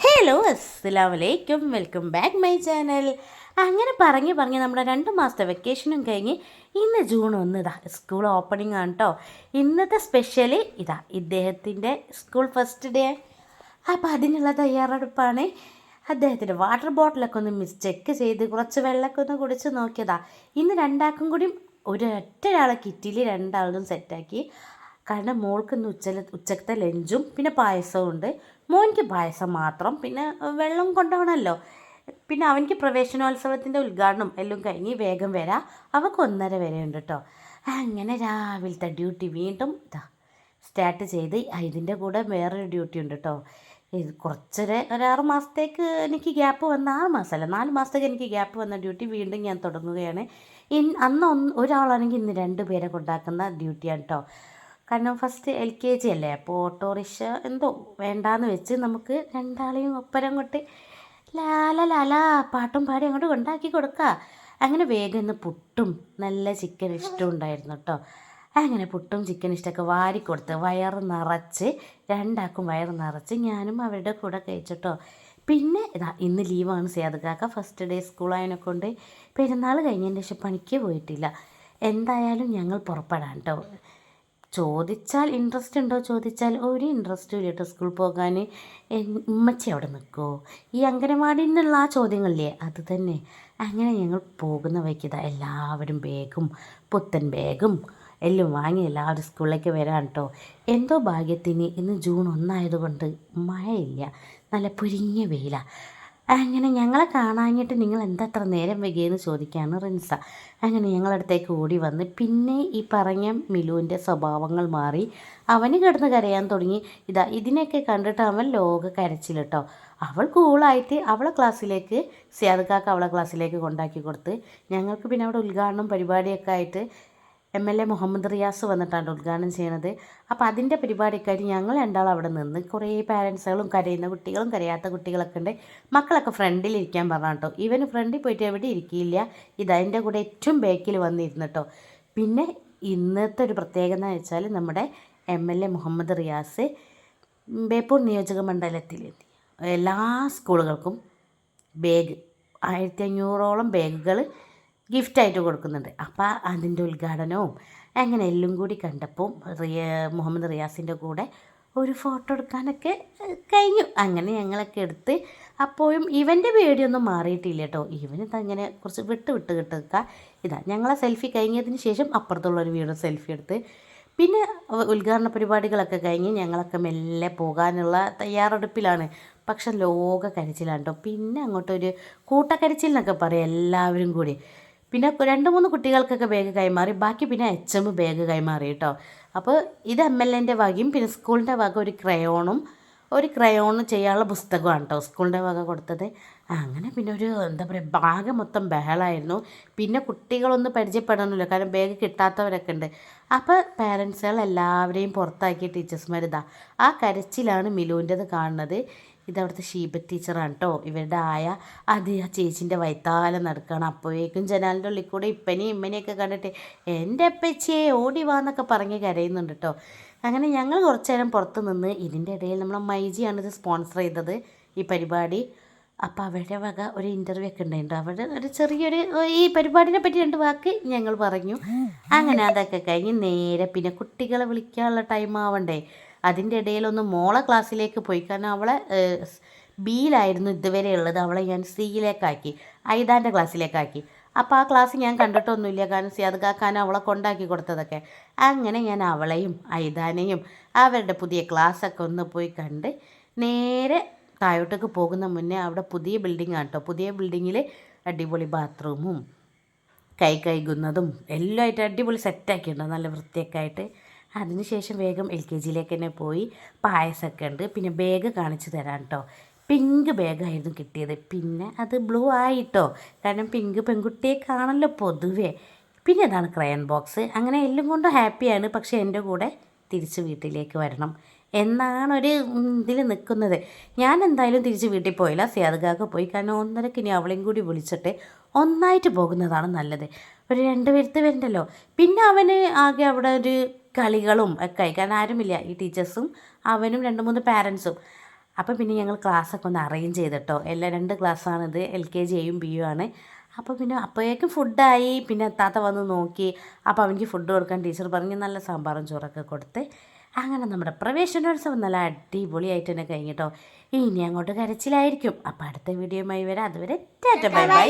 Hello അസ്സലാമലൈക്കും, welcome back my channel. അങ്ങനെ പറഞ്ഞ് നമ്മുടെ 2 മാസത്തെ വെക്കേഷനും കഴിഞ്ഞ് ഇന്ന് ജൂൺ 1 ഇതാ സ്കൂൾ ഓപ്പണിംഗ് ആണ് കേട്ടോ. ഇന്നത്തെ സ്പെഷ്യൽ ഇതാ ഇദ്ദേഹത്തിൻ്റെ സ്കൂൾ ഫസ്റ്റ് ഡേ. അപ്പോൾ അതിനുള്ള തയ്യാറെടുപ്പാണ്. അദ്ദേഹത്തിൻ്റെ വാട്ടർ ബോട്ടിലൊക്കെ ഒന്ന് ചെക്ക് ചെയ്ത് കുറച്ച് വെള്ളമൊക്കെ ഒന്ന് കുടിച്ച് നോക്കിയതാ. ഇന്ന് രണ്ടാൾക്കും കൂടി ഒരൊറ്റൊരാളെ കിറ്റിൽ രണ്ടാളും സെറ്റാക്കി. കാരണം മോൾക്ക് ഇന്ന് ഉച്ചക്കത്തെ ലഞ്ചും പിന്നെ പായസവും ഉണ്ട്. മോനിക്ക് പായസം മാത്രം, പിന്നെ വെള്ളം കൊണ്ടുപോകണമല്ലോ. പിന്നെ അവനിക്ക് പ്രവേശനോത്സവത്തിൻ്റെ ഉദ്ഘാടനം എല്ലാം കഴിഞ്ഞ് വേഗം വരാം. അവൾക്ക് 1:30 വരെ ഉണ്ട് കേട്ടോ. അങ്ങനെ രാവിലത്തെ ഡ്യൂട്ടി വീണ്ടും സ്റ്റാർട്ട് ചെയ്ത് ഇതിൻ്റെ കൂടെ വേറൊരു ഡ്യൂട്ടി ഉണ്ട് കേട്ടോ. ഇത് ഒരു 6 മാസത്തേക്ക് എനിക്ക് ഗ്യാപ്പ് വന്ന 6 മാസമല്ല 4 മാസത്തേക്ക് എനിക്ക് ഗ്യാപ്പ് വന്ന ഡ്യൂട്ടി വീണ്ടും ഞാൻ തുടങ്ങുകയാണ്. അന്ന് ഒരാളാണെങ്കിൽ ഇന്ന് 2 പേരെ കൊണ്ടാക്കുന്ന ഡ്യൂട്ടിയാണ് കേട്ടോ. കാരണം ഫസ്റ്റ് LKG അല്ലേ, അപ്പോൾ ഓട്ടോറിക്ഷ എന്തോ വേണ്ടാന്ന് വെച്ച് നമുക്ക് രണ്ടാളെയും ഒപ്പരം കൊണ്ട് ലാല പാട്ടും പാടി അങ്ങോട്ട് കൊണ്ടാക്കി കൊടുക്കുക. അങ്ങനെ വേഗം ഇന്ന് പുട്ടും നല്ല ചിക്കൻ ഇഷ്ടം ഉണ്ടായിരുന്നു കേട്ടോ. അങ്ങനെ പുട്ടും ചിക്കൻ ഇഷ്ടമൊക്കെ വാരിക്കൊടുത്ത് വയറ് നിറച്ച് രണ്ടാൾക്കും വയറ് നിറച്ച് ഞാനും അവരുടെ കൂടെ കഴിച്ചിട്ടോ. പിന്നെ ഇന്ന് ലീവാണ്. സിയാദ് ഫസ്റ്റ് ഡേ സ്കൂളായതിനെ കൊണ്ട് പെരുന്നാൾ കഴിഞ്ഞതിന് ശേഷം പണിക്ക് പോയിട്ടില്ല. എന്തായാലും ഞങ്ങൾ പുറപ്പെടാം കേട്ടോ. ചോദിച്ചാൽ ഇൻട്രസ്റ്റ് ഉണ്ടോ ചോദിച്ചാൽ ഒരു ഇൻട്രസ്റ്റും ഇല്ല കേട്ടോ സ്കൂളിൽ പോകാൻ. ഉമ്മച്ചി അവിടെ നിൽക്കുമോ, ഈ അംഗനവാടിയിൽ നിന്നുള്ള ആ ചോദ്യങ്ങളില്ലേ അത് തന്നെ. അങ്ങനെ ഞങ്ങൾ പോകുന്ന വഴിക്ക് എല്ലാവരും ബാഗും പുത്തൻ ബാഗും എല്ലാം വാങ്ങി എല്ലാവരും സ്കൂളിലേക്ക് വരാൻ കേട്ടോ. എന്തോ ഭാഗ്യത്തിന് ഇന്ന് ജൂൺ 1 ആയതുകൊണ്ട് മഴയില്ല, നല്ല പൊരിഞ്ഞ വെയിലാണ്. അങ്ങനെ ഞങ്ങളെ കാണാഞ്ഞിട്ട് നിങ്ങൾ എന്താ അത്ര നേരം വൈകിയെന്ന് ചോദിക്കുകയാണ് റിൻസ. അങ്ങനെ ഞങ്ങളടുത്തേക്ക് ഓടി വന്ന് പിന്നെ ഈ പറഞ്ഞ മിലുവിൻ്റെ സ്വഭാവങ്ങൾ മാറി. അവന് കിടന്ന് കരയാൻ തുടങ്ങി. ഇതിനെയൊക്കെ കണ്ടിട്ട് അവൻ ലോക കരച്ചിൽ കേട്ടോ. അവൾ കൂളായിട്ട് അവളെ ക്ലാസ്സിലേക്ക് സിയാദ് അവളെ ക്ലാസ്സിലേക്ക് കൊണ്ടാക്കി കൊടുത്ത്. ഞങ്ങൾക്ക് പിന്നെ അവിടെ ഉദ്ഘാടനം പരിപാടിയൊക്കെ ആയിട്ട് MLA മുഹമ്മദ് റിയാസ് വന്നിട്ടാണ് ഉദ്ഘാടനം ചെയ്യണത്. അപ്പോൾ അതിൻ്റെ പരിപാടിയൊക്കെയായിട്ട് ഞങ്ങൾ രണ്ടാളും അവിടെ നിന്ന് കുറേ പാരൻസുകളും കരയുന്ന കുട്ടികളും കരയാത്ത കുട്ടികളൊക്കെ ഉണ്ട്. മക്കളൊക്കെ ഫ്രണ്ടിലിരിക്കാൻ പറഞ്ഞു കേട്ടോ. ഇവന് ഫ്രണ്ടിൽ പോയിട്ട് എവിടെ ഇരിക്കില്ല, എൻ്റെ കൂടെ ഏറ്റവും ബാക്കിൽ വന്നിരുന്നു കേട്ടോ. പിന്നെ ഇന്നത്തെ ഒരു പ്രത്യേകത എന്ന് വെച്ചാൽ നമ്മുടെ MLA മുഹമ്മദ് റിയാസ് ബേപ്പൂർ നിയോജക മണ്ഡലത്തിൽ എല്ലാ സ്കൂളുകൾക്കും ബാഗ് 1500ഓളം ബാഗുകൾ ഗിഫ്റ്റായിട്ട് കൊടുക്കുന്നുണ്ട്. അപ്പോൾ അതിൻ്റെ ഉദ്ഘാടനവും അങ്ങനെ എല്ലാം കൂടി കണ്ടപ്പോൾ മുഹമ്മദ് റിയാസിൻ്റെ കൂടെ ഒരു ഫോട്ടോ എടുക്കാനൊക്കെ കഴിഞ്ഞു. അങ്ങനെ ഞങ്ങളൊക്കെ എടുത്ത് അപ്പോഴും ഇവൻ്റെ പേടിയൊന്നും മാറിയിട്ടില്ല കേട്ടോ. ഇവനിതങ്ങനെ കുറച്ച് വിട്ട് കിട്ടുക. ഞങ്ങളെ സെൽഫി കഴിഞ്ഞതിന് ശേഷം അപ്പുറത്തുള്ളൊരു വീഡിയോ സെൽഫി എടുത്ത് പിന്നെ ഉദ്ഘാടന പരിപാടികളൊക്കെ കഴിഞ്ഞ് ഞങ്ങളൊക്കെ മെല്ലെ പോകാനുള്ള തയ്യാറെടുപ്പിലാണ്. പക്ഷെ ലോക കരച്ചിലാണ് കേട്ടോ. പിന്നെ അങ്ങോട്ടൊരു കൂട്ടക്കരച്ചിൽ എന്നൊക്കെ പറയും എല്ലാവരും കൂടി. പിന്നെ 2-3 കുട്ടികൾക്കൊക്കെ ബാഗ് കൈമാറി, ബാക്കി പിന്നെ HM ബാഗ് കൈമാറി കേട്ടോ. അപ്പോൾ ഇത് MLAൻ്റെ വകയും പിന്നെ സ്കൂളിൻ്റെ വക ഒരു ക്രയോണും ചെയ്യാനുള്ള പുസ്തകമാണ് കേട്ടോ സ്കൂളിൻ്റെ വക കൊടുത്തത്. അങ്ങനെ പിന്നെ ഒരു എന്താ പറയുക ബാഗ് മൊത്തം ബഹളമായിരുന്നു. പിന്നെ കുട്ടികളൊന്ന് പരിചയപ്പെടണമല്ലോ, കാരണം ബാഗ് കിട്ടാത്തവരൊക്കെ ഉണ്ട്. അപ്പോൾ പാരൻസുകൾ എല്ലാവരെയും പുറത്താക്കിയ ടീച്ചേഴ്സ്മാർ ആ കരച്ചിലാണ് മിലുവിൻ്റെത് കാണുന്നത്. ഇതവിടുത്തെ ഷീബ ടീച്ചറാണ് കേട്ടോ. ഇവരുടെ ആ ചേച്ചിൻ്റെ വൈത്താലം നടക്കുകയാണ്. അപ്പോഴേക്കും ജനാലിൻ്റെ ഉള്ളിൽ കൂടെ ഇമ്മനെയൊക്കെ കണ്ടിട്ട് എൻ്റെ അപ്പച്ചിയെ ഓടി വാന്നൊക്കെ പറഞ്ഞ് കരയുന്നുണ്ട് കേട്ടോ. അങ്ങനെ ഞങ്ങൾ കുറച്ച് നേരം പുറത്ത് നിന്ന്. ഇതിൻ്റെ ഇടയിൽ നമ്മളെ മൈജിയാണ് ഇത് സ്പോൺസർ ചെയ്തത് ഈ പരിപാടി. അപ്പോൾ അവരുടെ വക ഒരു ഇൻ്റർവ്യൂ ഒക്കെ ഉണ്ടായിട്ടുണ്ട്. അവരുടെ ഒരു ചെറിയൊരു ഈ പരിപാടിനെ പറ്റി 2 വാക്ക് ഞങ്ങൾ പറഞ്ഞു. അങ്ങനെ അതൊക്കെ കഴിഞ്ഞ് നേരെ പിന്നെ കുട്ടികളെ വിളിക്കാനുള്ള ടൈം ആവണ്ടേ. അതിൻ്റെ ഇടയിലൊന്ന് മോളെ ക്ലാസ്സിലേക്ക് പോയി, കാരണം അവളെ ബിയിലായിരുന്നു ഇതുവരെ ഉള്ളത്. അവളെ ഞാൻ സിയിലേക്കാക്കി, ഐദാൻ്റെ ക്ലാസ്സിലേക്കാക്കി. അപ്പോൾ ആ ക്ലാസ് ഞാൻ കണ്ടിട്ടൊന്നുമില്ല, കാരണം സിയാദ് കാക്കാൻ അവളെ കൊണ്ടാക്കി കൊടുത്തതൊക്കെ. അങ്ങനെ ഞാൻ അവളെയും ഐദാനെയും അവരുടെ പുതിയ ക്ലാസ്സൊക്കെ ഒന്ന് പോയി കണ്ട് നേരെ താഴോട്ടേക്ക് പോകുന്ന മുന്നേ അവിടെ പുതിയ ബിൽഡിംഗ് ആണ് കേട്ടോ. പുതിയ ബിൽഡിങ്ങിൽ അടിപൊളി ബാത്റൂമും കൈകുന്നതും എല്ലാം ആയിട്ട് അടിപൊളി സെറ്റാക്കിയിട്ടുണ്ടോ, നല്ല വൃത്തിയൊക്കെ ആയിട്ട്. അതിനുശേഷം വേഗം LKGയിലേക്ക് തന്നെ പോയി. പായസമൊക്കെ ഉണ്ട്. പിന്നെ ബാഗ് കാണിച്ചു തരാം കേട്ടോ. പിങ്ക് ബാഗായിരുന്നു കിട്ടിയത്. പിന്നെ അത് ബ്ലൂ ആയിട്ടോ, കാരണം പിങ്ക് പെൺകുട്ടിയെ കാണല്ലോ പൊതുവേ. പിന്നെ അതാണ് ക്രയൺ ബോക്സ്. അങ്ങനെ എല്ലാം കൊണ്ടും ഹാപ്പിയാണ്. പക്ഷേ എൻ്റെ കൂടെ തിരിച്ച് വീട്ടിലേക്ക് വരണം എന്നാണൊരു ഇതിൽ നിൽക്കുന്നത്. ഞാൻ എന്തായാലും തിരിച്ച് വീട്ടിൽ പോയില്ല, സിയാദ് പോയി. കാരണം 1:30 ഇനി അവളെയും കൂടി വിളിച്ചിട്ട് ഒന്നായിട്ട് പോകുന്നതാണ് നല്ലത്. ഒരു 2 പേരുത്ത് വരണ്ടല്ലോ. പിന്നെ അവന് ആകെ അവിടെ ഒരു കളികളും ഒക്കെ ആയി, കാരണം ആരുമില്ല, ഈ ടീച്ചേഴ്സും അവനും 2-3 പാരൻസും. അപ്പോൾ പിന്നെ ഞങ്ങൾ ക്ലാസ്സൊക്കെ ഒന്ന് അറേഞ്ച് ചെയ്തിട്ടോ. എല്ലാ 2 ക്ലാസ്സാണിത്, LKG Aയും Bയും ആണ്. അപ്പോൾ പിന്നെ അപ്പോഴേക്കും ഫുഡായി. പിന്നെ താത്ത വന്ന് നോക്കി. അപ്പോൾ അവനിക്ക് ഫുഡ് കൊടുക്കാൻ ടീച്ചർ പറഞ്ഞ് നല്ല സാമ്പാറും ചോറൊക്കെ കൊടുത്ത് അങ്ങനെ നമ്മുടെ പ്രവേശനോത്സവം നല്ല അടിപൊളിയായിട്ട് തന്നെ കഴിഞ്ഞിട്ടോ. ഇനി അങ്ങോട്ട് കരച്ചിലായിരിക്കും. അപ്പോൾ അടുത്ത വീഡിയോയുമായി വരാം. അതുവരെ ടാറ്റ ബൈ ബൈ.